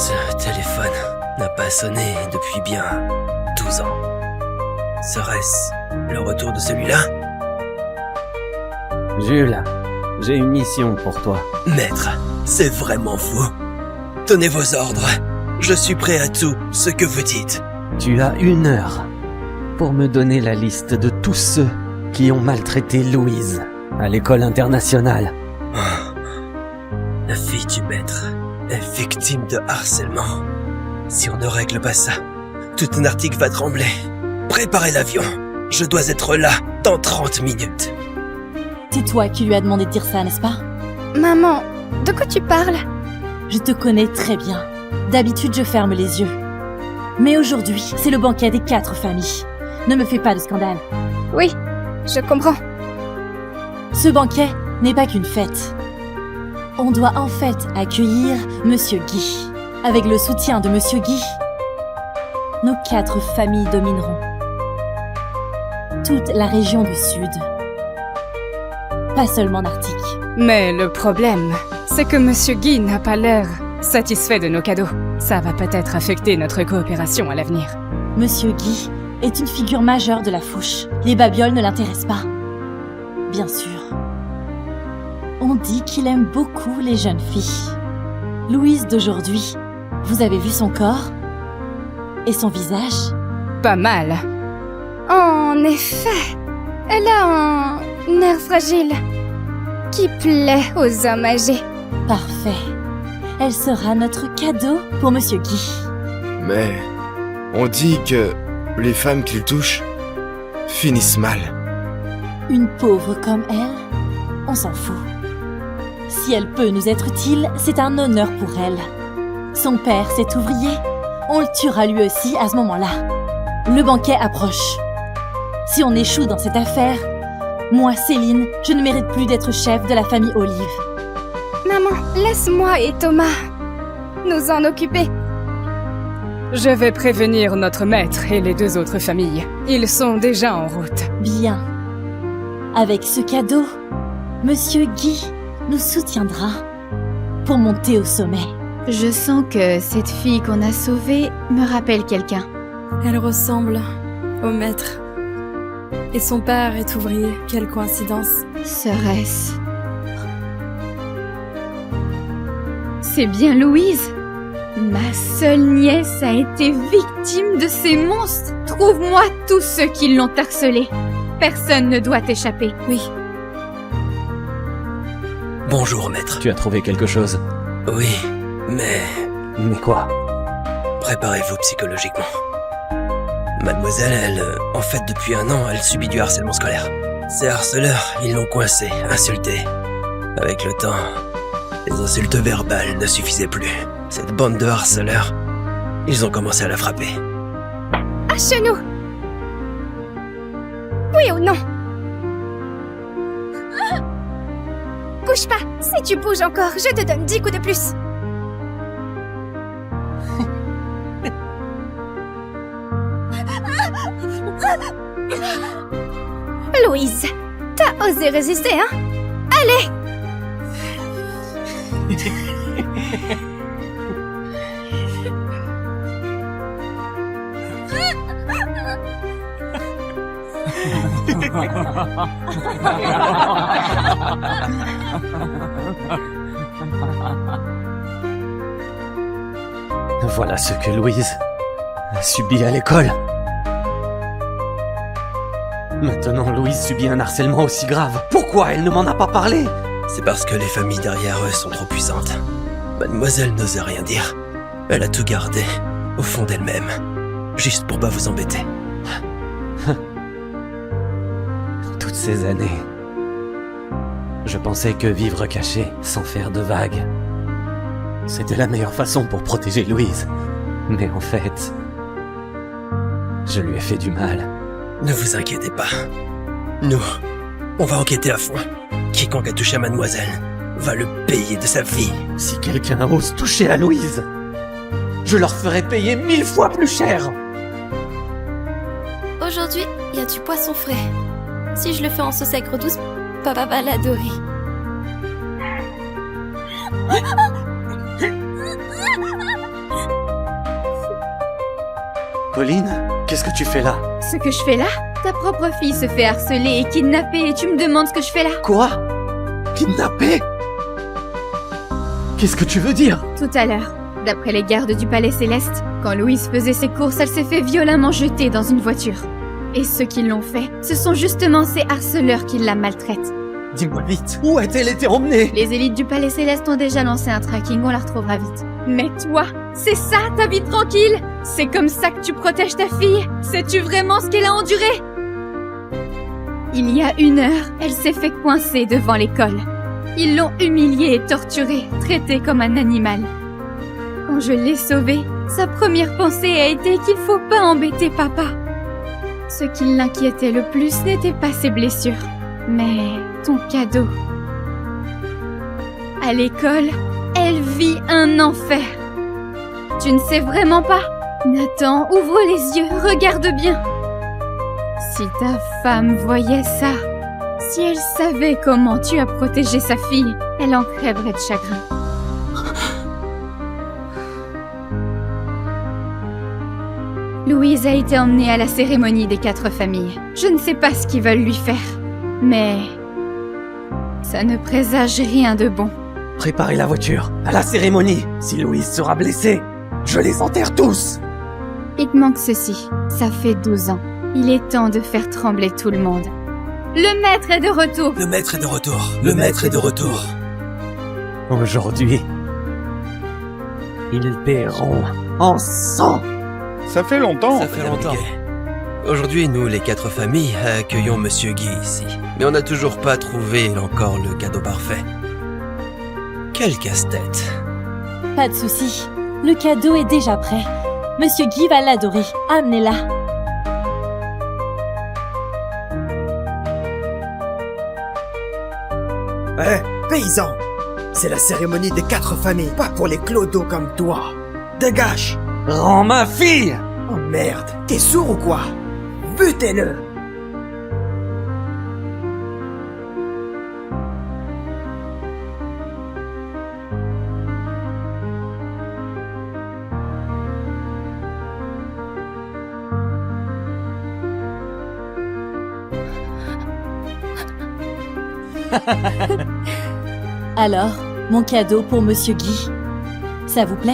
Ce téléphone n'a pas sonné depuis bien 12 ans. Serait-ce le retour de celui-là? Jules, j'ai une mission pour toi. Maître, c'est vraiment vous. Donnez vos ordres. Je suis prêt à tout ce que vous dites. Tu as 1 heure pour me donner la liste de tous ceux qui ont maltraité Louise à l'école internationale. Oh. La fille du maître est victime de harcèlement. Si on ne règle pas ça, toute Nartique va trembler. Préparez l'avion. Je dois être là dans 30 minutes. C'est toi qui lui as demandé de dire ça, n'est-ce pas? Maman, de quoi tu parles? Je te connais très bien. D'habitude, je ferme les yeux. Mais aujourd'hui, c'est le banquet des 4 familles. Ne me fais pas de scandale. Oui, je comprends. Ce banquet n'est pas qu'une fête. On doit en fait accueillir Monsieur Guy. Avec le soutien de Monsieur Guy, nos 4 familles domineront toute la région du Sud. Pas seulement Nartique. Mais le problème, c'est que Monsieur Guy n'a pas l'air satisfait de nos cadeaux. Ça va peut-être affecter notre coopération à l'avenir. Monsieur Guy est une figure majeure de la Fouche. Les babioles ne l'intéressent pas. Bien sûr. On dit qu'il aime beaucoup les jeunes filles. Louise d'aujourd'hui, vous avez vu son corps? Et son visage? Pas mal. En effet, elle a un air fragile qui plaît aux hommes âgés. Parfait. Elle sera notre cadeau pour Monsieur Guy. Mais on dit que les femmes qu'il touche finissent mal. Une pauvre comme elle, on s'en fout. Si elle peut nous être utile, c'est un honneur pour elle. Son père, cet ouvrier, on le tuera lui aussi à ce moment-là. Le banquet approche. Si on échoue dans cette affaire, moi, Céline, je ne mérite plus d'être chef de la famille Olive. Maman, laisse-moi et Thomas nous en occuper. Je vais prévenir notre maître et les 2 autres familles. Ils sont déjà en route. Bien. Avec ce cadeau, Monsieur Guy nous soutiendra pour monter au sommet. Je sens que cette fille qu'on a sauvée me rappelle quelqu'un. Elle ressemble au maître. Et son père est ouvrier. Quelle coïncidence. Serait-ce... C'est bien Louise. Ma seule nièce a été victime de ces monstres. Trouve-moi tous ceux qui l'ont harcelée. Personne ne doit échapper. Oui. Bonjour, maître. Tu as trouvé quelque chose? Oui, mais Mais quoi? préparez-vous psychologiquement. Mademoiselle, elle, en fait, depuis 1 an, elle subit du harcèlement scolaire. Ces harceleurs, ils l'ont coincée, insultée. Avec le temps, les insultes verbales ne suffisaient plus. Cette bande de harceleurs, ils ont commencé à la frapper. À genoux. Oui ou non? Bouge pas. Si tu bouges encore, je te donne 10 coups de plus. Louise, t'as osé résister, hein? Allez! Voilà ce que Louise a subi à l'école. Maintenant, Louise subit un harcèlement aussi grave. Pourquoi elle ne m'en a pas parlé? C'est parce que les familles derrière eux sont trop puissantes. Mademoiselle n'osait rien dire. Elle a tout gardé, au fond d'elle-même, juste pour pas vous embêter. Toutes ces années, je pensais que vivre caché, sans faire de vagues, c'était la meilleure façon pour protéger Louise. Mais en fait, je lui ai fait du mal. Ne vous inquiétez pas. Nous, on va enquêter à fond. Quiconque a touché à mademoiselle va le payer de sa vie. Si quelqu'un ose toucher à Louise, je leur ferai payer 1000 fois plus cher. Aujourd'hui, il y a du poisson frais. Si je le fais en sauce aigre douce, papa va l'adorer. Pauline, qu'est-ce que tu fais là? Ce que je fais là? Ta propre fille se fait harceler et kidnapper et tu me demandes ce que je fais là? Quoi? Kidnappé? Qu'est-ce que tu veux dire? Tout à l'heure, d'après les gardes du Palais Céleste, quand Louise faisait ses courses, elle s'est fait violemment jeter dans une voiture. Et ceux qui l'ont fait, ce sont justement ces harceleurs qui la maltraitent. Dis-moi vite, où a-t-elle été emmenée? Les élites du Palais Céleste ont déjà lancé un tracking, on la retrouvera vite. Mais toi, c'est ça ta vie tranquille? C'est comme ça que tu protèges ta fille? Sais-tu vraiment ce qu'elle a enduré? Il y a 1 heure, elle s'est fait coincer devant l'école. Ils l'ont humiliée et torturée, traitée comme un animal. Quand je l'ai sauvée, sa première pensée a été qu'il faut pas embêter papa. Ce qui l'inquiétait le plus n'était pas ses blessures, mais ton cadeau. À l'école, elle vit un enfer. Tu ne sais vraiment pas? Nathan, ouvre les yeux, regarde bien. Si ta femme voyait ça, si elle savait comment tu as protégé sa fille, elle en crèverait de chagrin. Louise a été emmenée à la cérémonie des 4 familles. Je ne sais pas ce qu'ils veulent lui faire, mais ça ne présage rien de bon. Préparez la voiture, à la cérémonie. Si Louise sera blessée, je les enterre tous. Il te manque ceci. Ça fait 12 ans. Il est temps de faire trembler tout le monde. Le maître est de retour. Le maître est de retour. Le maître est de retour. Aujourd'hui, ils paieront en sang. Ça fait longtemps. Ça fait longtemps. Aujourd'hui, nous, les 4 familles, accueillons Monsieur Guy ici. Mais on n'a toujours pas trouvé encore le cadeau parfait. Quel casse-tête. Pas de souci. Le cadeau est déjà prêt. Monsieur Guy va l'adorer. Amenez-la. Paysan! C'est la cérémonie des 4 familles, pas pour les clodos comme toi. Dégage! Rends ma fille! Oh merde, t'es sourd ou quoi? Butez-le! Alors, mon cadeau pour Monsieur Guy. Ça vous plaît?